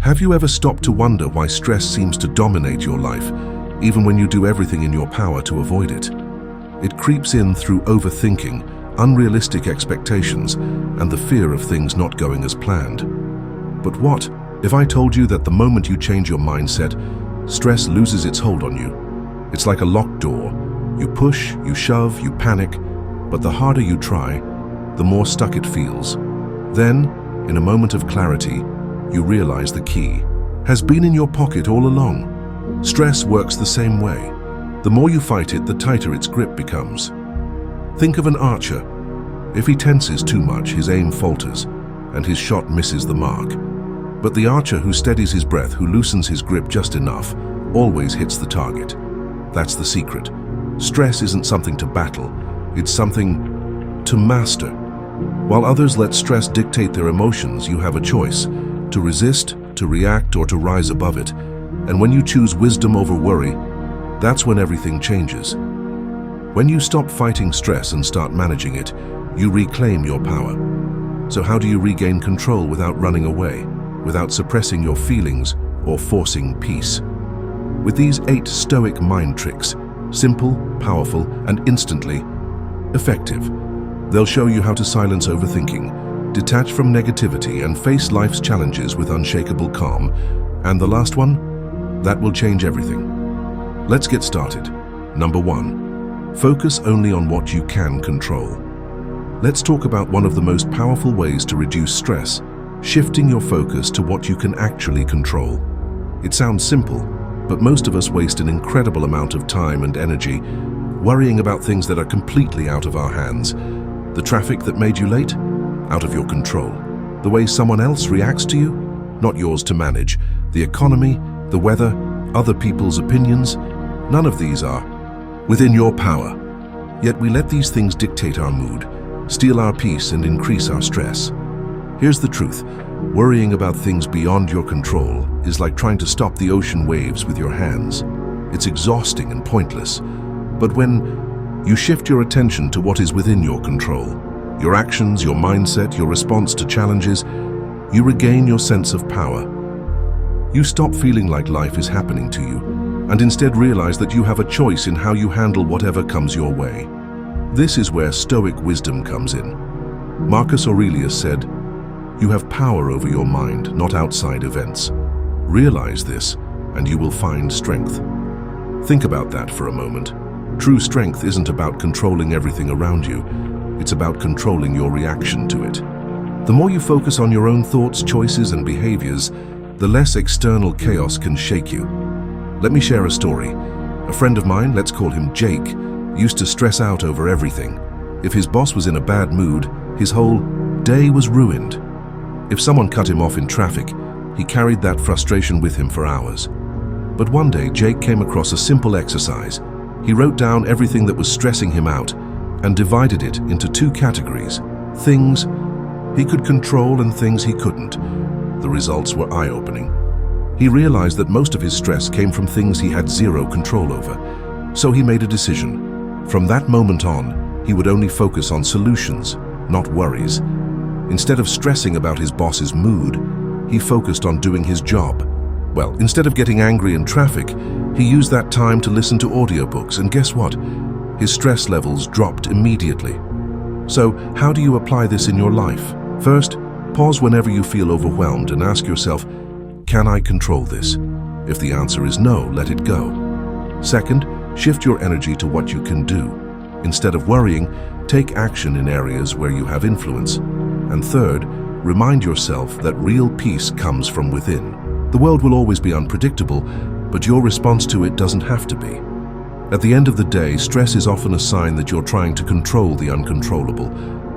Have you ever stopped to wonder why stress seems to dominate your life, even when you do everything in your power to avoid it? It creeps in through overthinking, unrealistic expectations, and the fear of things not going as planned. But what if I told you that the moment you change your mindset, stress loses its hold on you? It's like a locked door. You push, you shove, you panic, but the harder you try, the more stuck it feels. Then, in a moment of clarity, you realize the key has been in your pocket all along. Stress works the same way. The more you fight it, the tighter its grip becomes. Think of an archer. If he tenses too much, his aim falters, and his shot misses the mark. But the archer who steadies his breath, who loosens his grip just enough, always hits the target. That's the secret. Stress isn't something to battle, it's something to master. While others let stress dictate their emotions, you have a choice: to resist, to react, or to rise above it. And when you choose wisdom over worry, that's when everything changes. When you stop fighting stress and start managing it, you reclaim your power. So how do you regain control without running away, without suppressing your feelings or forcing peace? With these 8 Stoic mind tricks, simple, powerful, and instantly effective, they'll show you how to silence overthinking, detach from negativity, and face life's challenges with unshakable calm. And the last one? That will change everything. Let's get started. Number 1. Focus only on what you can control. Let's talk about one of the most powerful ways to reduce stress: shifting your focus to what you can actually control. It sounds simple, but most of us waste an incredible amount of time and energy worrying about things that are completely out of our hands. The traffic that made you late? Out of your control. The way someone else reacts to you? Not yours to manage. The economy, the weather, other people's opinions? None of these are within your power. Yet we let these things dictate our mood, steal our peace, and increase our stress. Here's the truth. Worrying about things beyond your control is like trying to stop the ocean waves with your hands. It's exhausting and pointless. But when you shift your attention to what is within your control, your actions, your mindset, your response to challenges, you regain your sense of power. You stop feeling like life is happening to you, and instead realize that you have a choice in how you handle whatever comes your way. This is where Stoic wisdom comes in. Marcus Aurelius said, "You have power over your mind, not outside events. Realize this, and you will find strength." Think about that for a moment. True strength isn't about controlling everything around you. It's about controlling your reaction to it. The more you focus on your own thoughts, choices, and behaviors, the less external chaos can shake you. Let me share a story. A friend of mine, let's call him Jake, used to stress out over everything. If his boss was in a bad mood, his whole day was ruined. If someone cut him off in traffic, he carried that frustration with him for hours. But one day, Jake came across a simple exercise. He wrote down everything that was stressing him out and divided it into 2 categories: things he could control and things he couldn't. The results were eye-opening. He realized that most of his stress came from things he had zero control over. So he made a decision. From that moment on, he would only focus on solutions, not worries. Instead of stressing about his boss's mood, he focused on doing his job. Well, instead of getting angry in traffic, he used that time to listen to audiobooks, and guess what? His stress levels dropped immediately. So, how do you apply this in your life? First, pause whenever you feel overwhelmed and ask yourself, can I control this? If the answer is no, let it go. Second, shift your energy to what you can do. Instead of worrying, take action in areas where you have influence. And third, remind yourself that real peace comes from within. The world will always be unpredictable, but your response to it doesn't have to be. At the end of the day, stress is often a sign that you're trying to control the uncontrollable.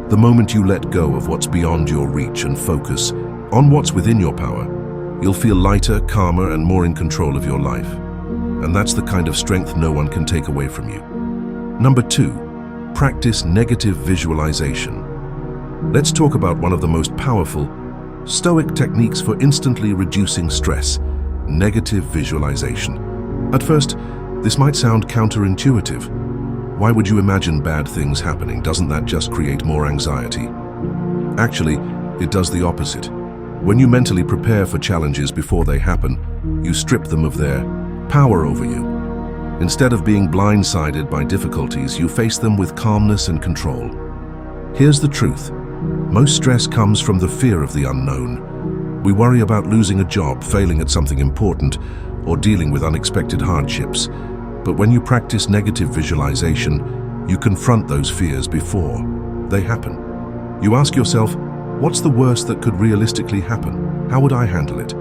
The moment you let go of what's beyond your reach and focus on what's within your power, you'll feel lighter, calmer, and more in control of your life. And that's the kind of strength no one can take away from you. Number 2, practice negative visualization. Let's talk about one of the most powerful Stoic techniques for instantly reducing stress: negative visualization. At first, this might sound counterintuitive. Why would you imagine bad things happening? Doesn't that just create more anxiety? Actually, it does the opposite. When you mentally prepare for challenges before they happen, you strip them of their power over you. Instead of being blindsided by difficulties, you face them with calmness and control. Here's the truth. Most stress comes from the fear of the unknown. We worry about losing a job, failing at something important, or dealing with unexpected hardships. But when you practice negative visualization, you confront those fears before they happen. You ask yourself, what's the worst that could realistically happen? How would I handle it?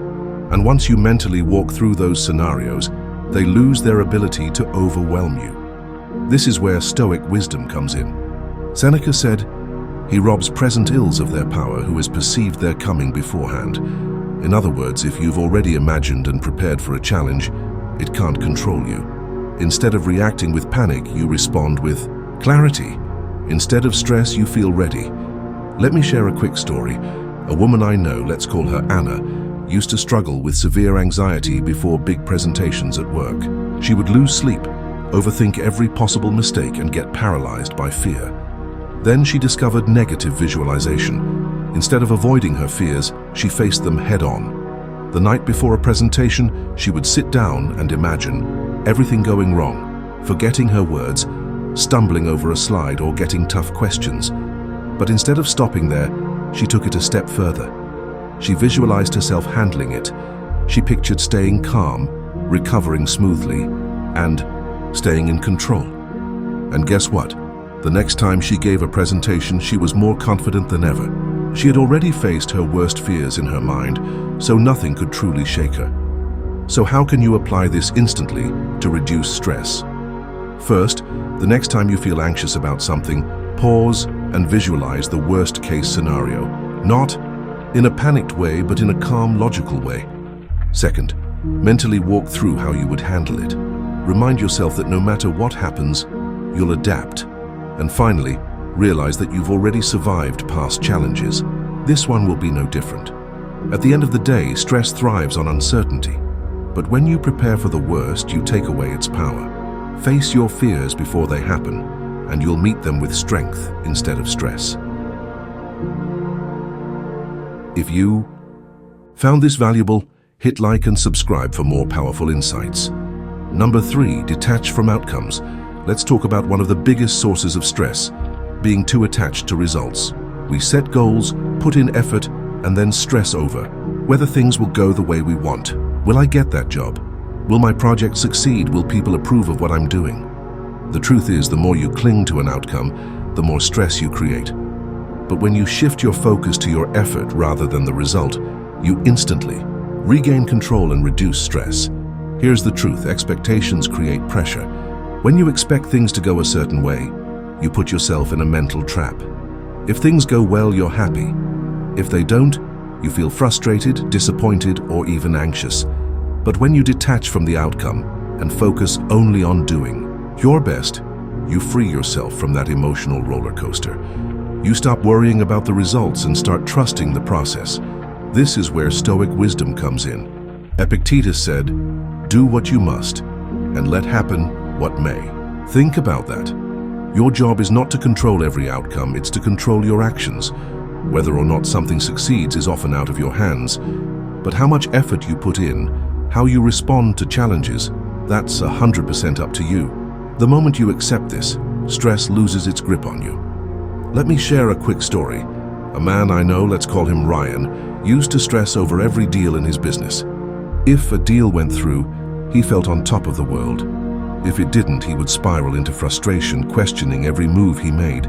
And once you mentally walk through those scenarios, they lose their ability to overwhelm you. This is where Stoic wisdom comes in. Seneca said, "He robs present ills of their power who has perceived their coming beforehand." In other words, if you've already imagined and prepared for a challenge, it can't control you. Instead of reacting with panic, you respond with clarity. Instead of stress, you feel ready. Let me share a quick story. A woman I know, let's call her Anna, used to struggle with severe anxiety before big presentations at work. She would lose sleep, overthink every possible mistake, and get paralyzed by fear. Then she discovered negative visualization. Instead of avoiding her fears, she faced them head-on. The night before a presentation, she would sit down and imagine everything going wrong, forgetting her words, stumbling over a slide, or getting tough questions. But instead of stopping there, she took it a step further. She visualized herself handling it. She pictured staying calm, recovering smoothly, and staying in control. And guess what? The next time she gave a presentation, she was more confident than ever. She had already faced her worst fears in her mind, so nothing could truly shake her. So how can you apply this instantly to reduce stress? First, the next time you feel anxious about something, pause and visualize the worst-case scenario. Not in a panicked way, but in a calm, logical way. Second, mentally walk through how you would handle it. Remind yourself that no matter what happens, you'll adapt. And finally, realize that you've already survived past challenges. This one will be no different. At the end of the day, stress thrives on uncertainty. But when you prepare for the worst, you take away its power. Face your fears before they happen, and you'll meet them with strength instead of stress. If you found this valuable, hit like and subscribe for more powerful insights. Number 3, detach from outcomes. Let's talk about one of the biggest sources of stress, being too attached to results. We set goals, put in effort, and then stress over whether things will go the way we want. Will I get that job? Will my project succeed? Will people approve of what I'm doing? The truth is, the more you cling to an outcome, the more stress you create. But when you shift your focus to your effort rather than the result, you instantly regain control and reduce stress. Here's the truth: expectations create pressure. When you expect things to go a certain way, you put yourself in a mental trap. If things go well, you're happy. If they don't, you feel frustrated, disappointed, or even anxious. But when you detach from the outcome and focus only on doing your best, you free yourself from that emotional roller coaster. You stop worrying about the results and start trusting the process. This is where Stoic wisdom comes in. Epictetus said, "Do what you must, and let happen what may." Think about that. Your job is not to control every outcome, it's to control your actions. Whether or not something succeeds is often out of your hands, but how much effort you put in, how you respond to challenges, that's 100% up to you. The moment you accept this, stress loses its grip on you. Let me share a quick story. A man I know, let's call him Ryan, used to stress over every deal in his business. If a deal went through, he felt on top of the world. If it didn't, he would spiral into frustration, questioning every move he made.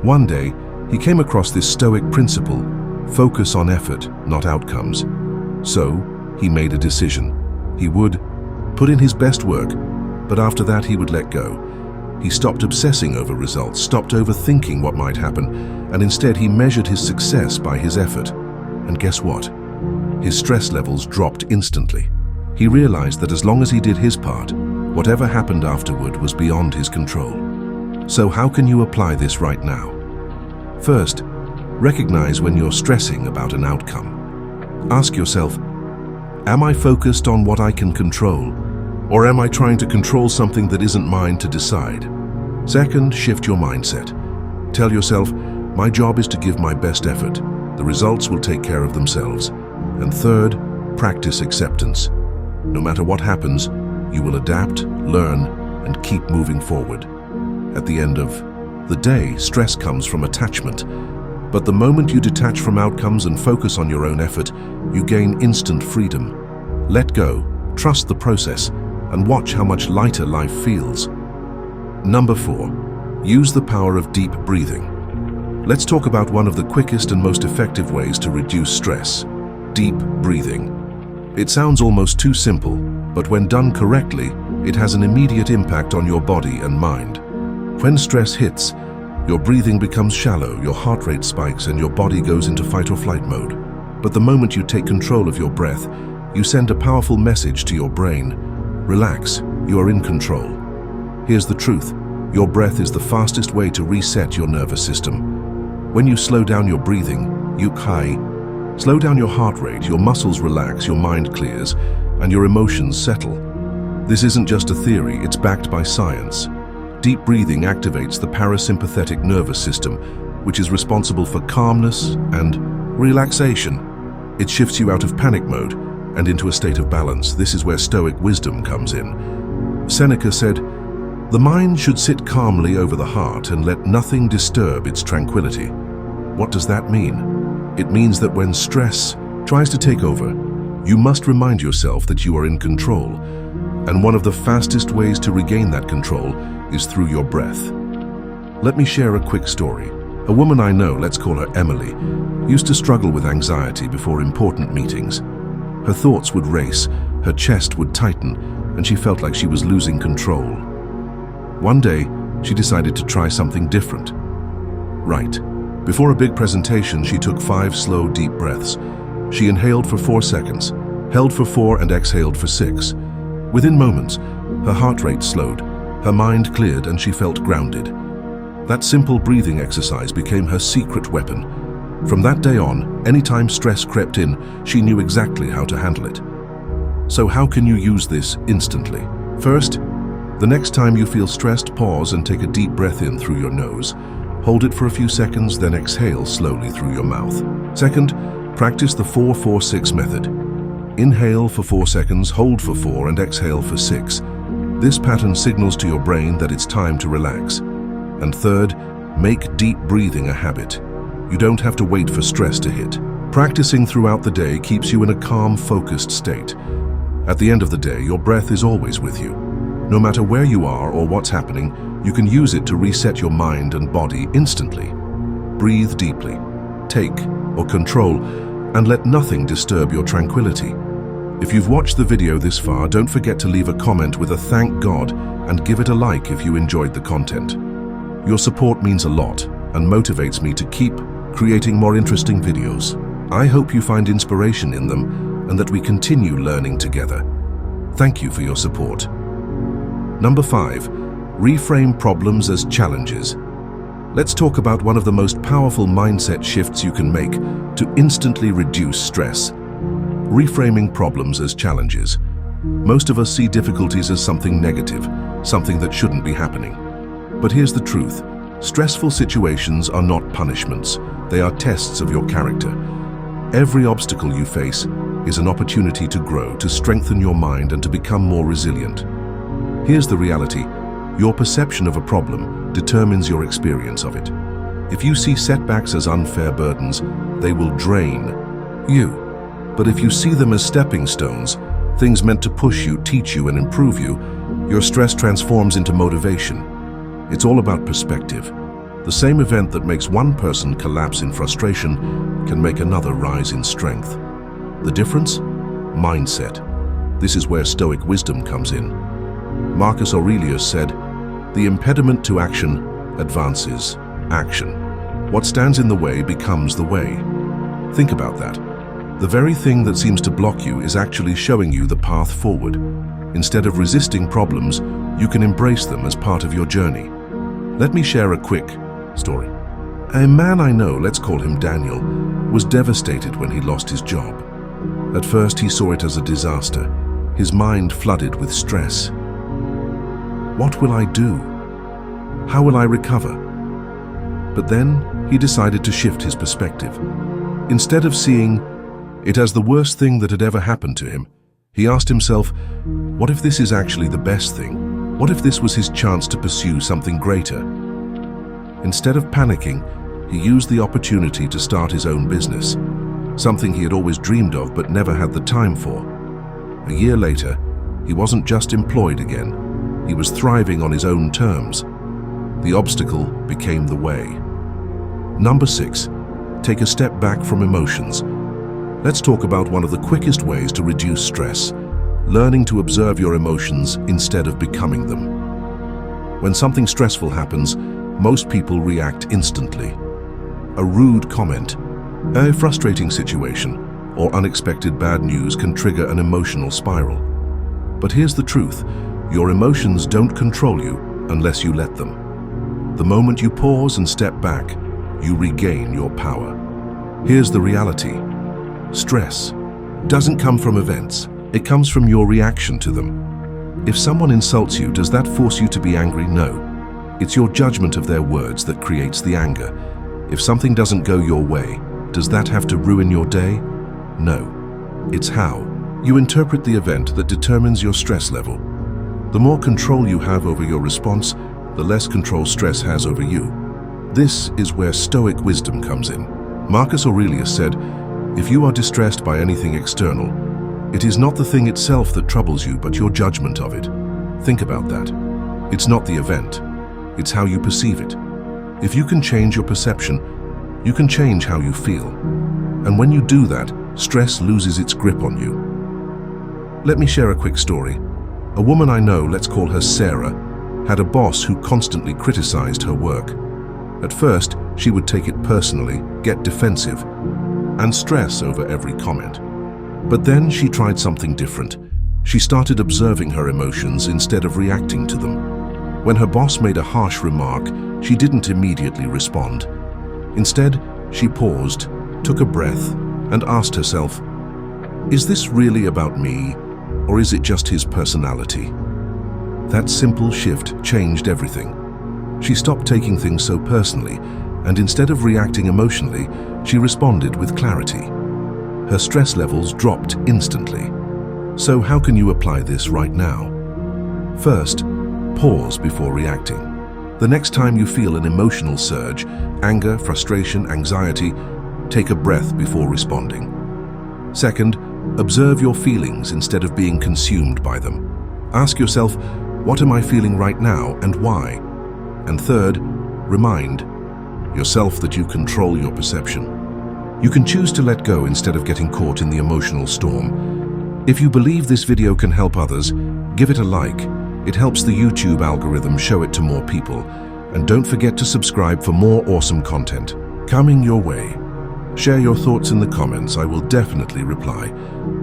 One day, he came across this Stoic principle: focus on effort, not outcomes. So, he made a decision. He would put in his best work, but after that he would let go. He stopped obsessing over results, stopped overthinking what might happen, and instead he measured his success by his effort. And guess what? His stress levels dropped instantly. He realized that as long as he did his part, whatever happened afterward was beyond his control. So how can you apply this right now? First, recognize when you're stressing about an outcome. Ask yourself, am I focused on what I can control, or am I trying to control something that isn't mine to decide? Second, shift your mindset. Tell yourself, my job is to give my best effort. The results will take care of themselves. And third, practice acceptance. No matter what happens, you will adapt, learn, and keep moving forward. At the end of the day, stress comes from attachment. But the moment you detach from outcomes and focus on your own effort, you gain instant freedom. Let go, trust the process, and watch how much lighter life feels. Number 4, use the power of deep breathing. Let's talk about one of the quickest and most effective ways to reduce stress: deep breathing. It sounds almost too simple, but when done correctly, it has an immediate impact on your body and mind. When stress hits, your breathing becomes shallow, your heart rate spikes, and your body goes into fight or flight mode. But the moment you take control of your breath, you send a powerful message to your brain. Relax, you are in control. Here's the truth: your breath is the fastest way to reset your nervous system. When you slow down your breathing, slow down your heart rate, your muscles relax, your mind clears, and your emotions settle. This isn't just a theory, it's backed by science. Deep breathing activates the parasympathetic nervous system, which is responsible for calmness and relaxation. It shifts you out of panic mode and into a state of balance. This is where Stoic wisdom comes in. Seneca said, "The mind should sit calmly over the heart and let nothing disturb its tranquility." What does that mean? It means that when stress tries to take over, you must remind yourself that you are in control. And one of the fastest ways to regain that control is through your breath. Let me share a quick story. A woman I know, let's call her Emily, used to struggle with anxiety before important meetings. Her thoughts would race, her chest would tighten, and she felt like she was losing control. One day, she decided to try something different. Before a big presentation, she took 5 slow, deep breaths. She inhaled for 4 seconds, held for 4, and exhaled for 6. Within moments, her heart rate slowed, her mind cleared, and she felt grounded. That simple breathing exercise became her secret weapon. From that day on, anytime stress crept in, she knew exactly how to handle it. So how can you use this instantly? First, the next time you feel stressed, pause and take a deep breath in through your nose. Hold it for a few seconds, then exhale slowly through your mouth. Second, practice the 4-4-6 method. Inhale for 4 seconds, hold for 4, and exhale for 6. This pattern signals to your brain that it's time to relax. And third, make deep breathing a habit. You don't have to wait for stress to hit. Practicing throughout the day keeps you in a calm, focused state. At the end of the day, your breath is always with you. No matter where you are or what's happening, you can use it to reset your mind and body instantly. Breathe deeply, take or control, and let nothing disturb your tranquility. If you've watched the video this far, don't forget to leave a comment with a thank God and give it a like if you enjoyed the content. Your support means a lot and motivates me to keep creating more interesting videos. I hope you find inspiration in them and that we continue learning together. Thank you for your support. Number 5, reframe problems as challenges. Let's talk about one of the most powerful mindset shifts you can make to instantly reduce stress. Reframing problems as challenges. Most of us see difficulties as something negative, something that shouldn't be happening. But here's the truth. Stressful situations are not punishments. They are tests of your character. Every obstacle you face is an opportunity to grow, to strengthen your mind, and to become more resilient. Here's the reality. Your perception of a problem determines your experience of it. If you see setbacks as unfair burdens, they will drain you. But if you see them as stepping stones, things meant to push you, teach you, and improve you, your stress transforms into motivation. It's all about perspective. The same event that makes one person collapse in frustration can make another rise in strength. The difference? Mindset. This is where Stoic wisdom comes in. Marcus Aurelius said, "The impediment to action advances action. What stands in the way becomes the way." Think about that. The very thing that seems to block you is actually showing you the path forward. Instead of resisting problems, you can embrace them as part of your journey. Let me share a quick story. A man I know, let's call him Daniel, was devastated when he lost his job. At first, he saw it as a disaster. His mind flooded with stress. What will I do? How will I recover? But then he decided to shift his perspective. Instead of seeing it as the worst thing that had ever happened to him. He asked himself, what if this is actually the best thing? What if this was his chance to pursue something greater? Instead of panicking, he used the opportunity to start his own business, something he had always dreamed of but never had the time for. A year later, he wasn't just employed again, he was thriving on his own terms. The obstacle became the way. Number 6, take a step back from emotions. Let's talk about one of the quickest ways to reduce stress, learning to observe your emotions instead of becoming them. When something stressful happens, most people react instantly. A rude comment, a frustrating situation, or unexpected bad news can trigger an emotional spiral. But here's the truth, your emotions don't control you unless you let them. The moment you pause and step back, you regain your power. Here's the reality. Stress doesn't come from events, it comes from your reaction to them. If someone insults you, does that force you to be angry? No. It's your judgment of their words that creates the anger. If something doesn't go your way, does that have to ruin your day? No. It's how you interpret the event that determines your stress level. The more control you have over your response, the less control stress has over you. This is where Stoic wisdom comes in. Marcus Aurelius said, if you are distressed by anything external, it is not the thing itself that troubles you, but your judgment of it. Think about that. It's not the event, it's how you perceive it. If you can change your perception, you can change how you feel. And when you do that, stress loses its grip on you. Let me share a quick story. A woman I know, let's call her Sarah, had a boss who constantly criticized her work. At first, she would take it personally, get defensive, and stress over every comment. But then she tried something different. She started observing her emotions instead of reacting to them. When her boss made a harsh remark, she didn't immediately respond. Instead, she paused, took a breath, and asked herself, is this really about me, or is it just his personality? That simple shift changed everything. She stopped taking things so personally, and instead of reacting emotionally, she responded with clarity. Her stress levels dropped instantly. So how can you apply this right now? First, pause before reacting. The next time you feel an emotional surge, anger, frustration, anxiety, take a breath before responding. Second, observe your feelings instead of being consumed by them. Ask yourself, what am I feeling right now and why? And third, remind yourself that you control your perception. You can choose to let go instead of getting caught in the emotional storm. If you believe this video can help others, give it a like. It helps the YouTube algorithm show it to more people. And don't forget to subscribe for more awesome content coming your way. Share your thoughts in the comments, I will definitely reply.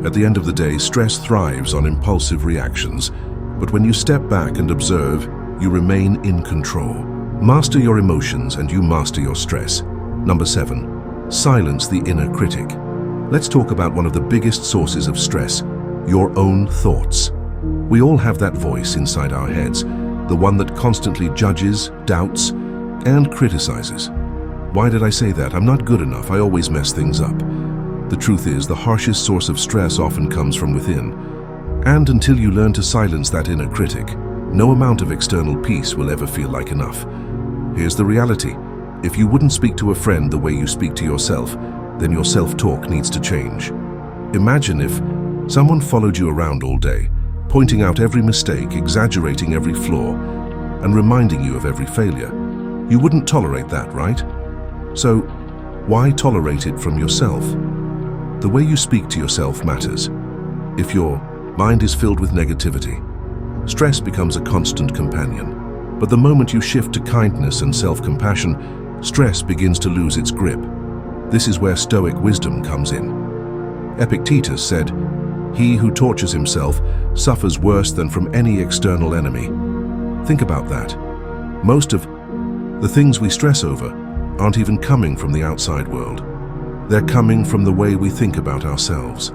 At the end of the day, stress thrives on impulsive reactions. But when you step back and observe, you remain in control. Master your emotions and you master your stress. Number 7, silence the inner critic. Let's talk about one of the biggest sources of stress, your own thoughts. We all have that voice inside our heads, the one that constantly judges, doubts, and criticizes. Why did I say that? I'm not good enough, I always mess things up. The truth is, the harshest source of stress often comes from within. And until you learn to silence that inner critic, no amount of external peace will ever feel like enough. Here's the reality. If you wouldn't speak to a friend the way you speak to yourself, then your self-talk needs to change. Imagine if someone followed you around all day, pointing out every mistake, exaggerating every flaw, and reminding you of every failure. You wouldn't tolerate that, right? So, why tolerate it from yourself? The way you speak to yourself matters. If your mind is filled with negativity, stress becomes a constant companion. But the moment you shift to kindness and self-compassion, stress begins to lose its grip. This is where Stoic wisdom comes in. Epictetus said, "He who tortures himself suffers worse than from any external enemy." Think about that. Most of the things we stress over aren't even coming from the outside world. They're coming from the way we think about ourselves,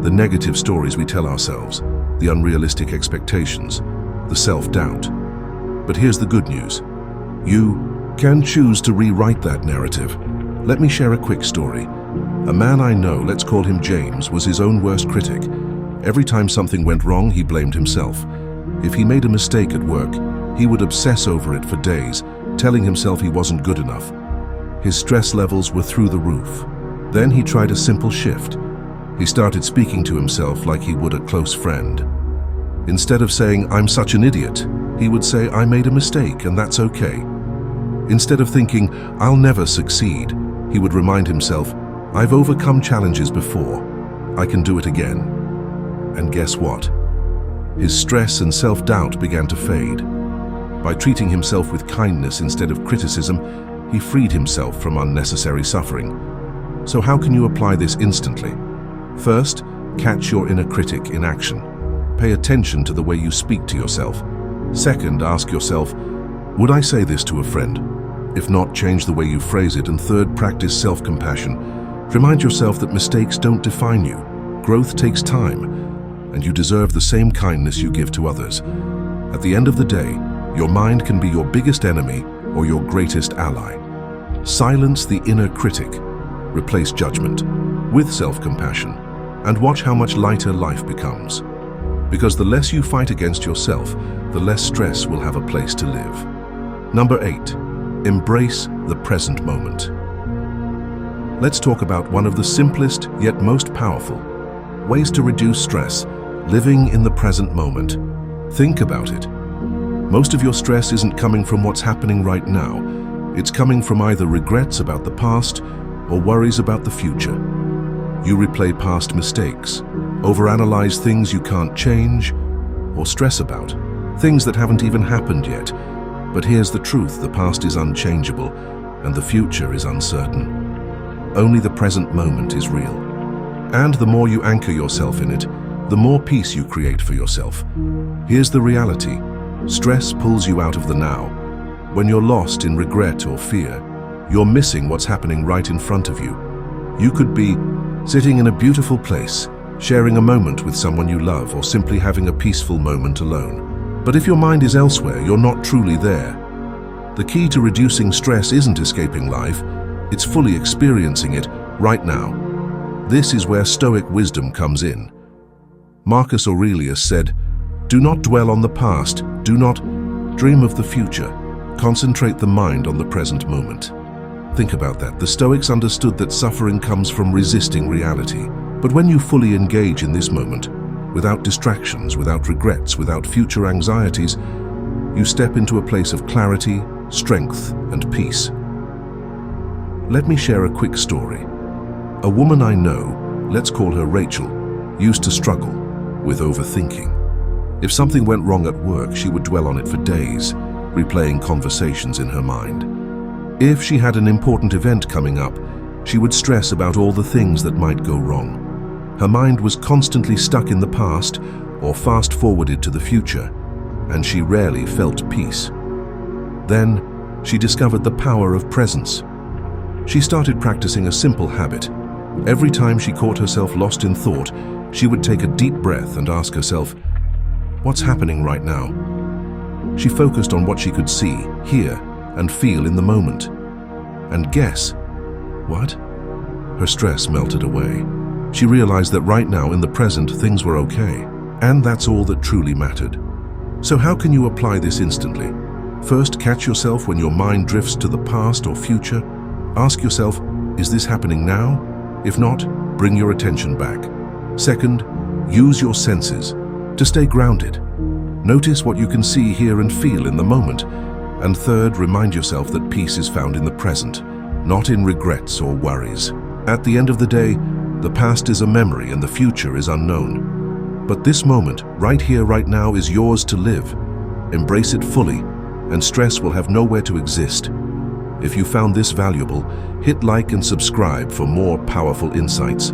the negative stories we tell ourselves, the unrealistic expectations, the self-doubt. But here's the good news. You can choose to rewrite that narrative. Let me share a quick story. A man I know, let's call him James, was his own worst critic. Every time something went wrong, he blamed himself. If he made a mistake at work, he would obsess over it for days, telling himself he wasn't good enough. His stress levels were through the roof. Then he tried a simple shift. He started speaking to himself like he would a close friend. Instead of saying, "I'm such an idiot," he would say, "I made a mistake and that's okay." Instead of thinking, "I'll never succeed," he would remind himself, "I've overcome challenges before. I can do it again." And guess what? His stress and self-doubt began to fade. By treating himself with kindness instead of criticism, he freed himself from unnecessary suffering. So how can you apply this instantly? First, catch your inner critic in action. Pay attention to the way you speak to yourself. Second, ask yourself, would I say this to a friend? If not, change the way you phrase it. And third, practice self-compassion. Remind yourself that mistakes don't define you. Growth takes time, and you deserve the same kindness you give to others. At the end of the day, your mind can be your biggest enemy or your greatest ally. Silence the inner critic. Replace judgment with self-compassion, and watch how much lighter life becomes. Because the less you fight against yourself, the less stress will have a place to live. Number 8, embrace the present moment. Let's talk about one of the simplest yet most powerful ways to reduce stress: living in the present moment. Think about it. Most of your stress isn't coming from what's happening right now. It's coming from either regrets about the past or worries about the future. You replay past mistakes, overanalyze things you can't change, or stress about things that haven't even happened yet. But here's the truth: the past is unchangeable, and the future is uncertain. Only the present moment is real. And the more you anchor yourself in it, the more peace you create for yourself. Here's the reality: stress pulls you out of the now. When you're lost in regret or fear, you're missing what's happening right in front of you. You could be sitting in a beautiful place, sharing a moment with someone you love, or simply having a peaceful moment alone. But if your mind is elsewhere, you're not truly there. The key to reducing stress isn't escaping life, it's fully experiencing it right now. This is where Stoic wisdom comes in. Marcus Aurelius said, "Do not dwell on the past, do not dream of the future. Concentrate the mind on the present moment." Think about that. The Stoics understood that suffering comes from resisting reality. But when you fully engage in this moment, without distractions, without regrets, without future anxieties, you step into a place of clarity, strength, and peace. Let me share a quick story. A woman I know, let's call her Rachel, used to struggle with overthinking. If something went wrong at work, she would dwell on it for days, replaying conversations in her mind. If she had an important event coming up, she would stress about all the things that might go wrong. Her mind was constantly stuck in the past or fast-forwarded to the future, and she rarely felt peace. Then, she discovered the power of presence. She started practicing a simple habit. Every time she caught herself lost in thought, she would take a deep breath and ask herself, "What's happening right now?" She focused on what she could see, hear, and feel in the moment. And guess what? Her stress melted away. She realized that right now, in the present, things were okay. And that's all that truly mattered. So how can you apply this instantly? First, catch yourself when your mind drifts to the past or future. Ask yourself, is this happening now? If not, bring your attention back. Second, use your senses to stay grounded. Notice what you can see, hear, and feel in the moment. And third, remind yourself that peace is found in the present, not in regrets or worries. At the end of the day, the past is a memory and the future is unknown. But this moment, right here, right now, is yours to live. Embrace it fully, and stress will have nowhere to exist. If you found this valuable, hit like and subscribe for more powerful insights.